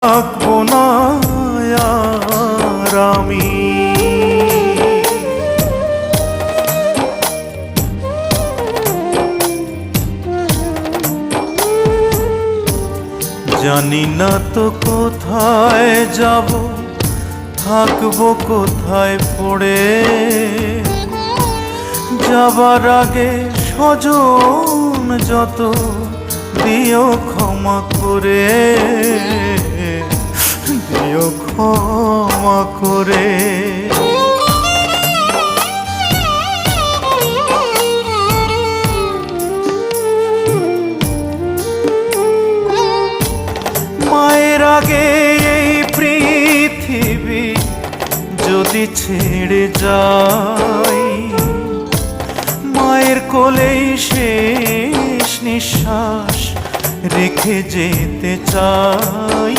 থাকবো না আর আমি। জানি না তো কোথায় যাব, থাকবো কোথায় পড়ে। যাবার আগে স্বজন যত দিও ক্ষমা করে, দিও ক্ষমা করে। মায়ের আগে এই পৃথিবী যদি ছেড়ে যাই, মায়ের কোলেই শেষ নিঃশ্বাস রেখে যেতে চাই।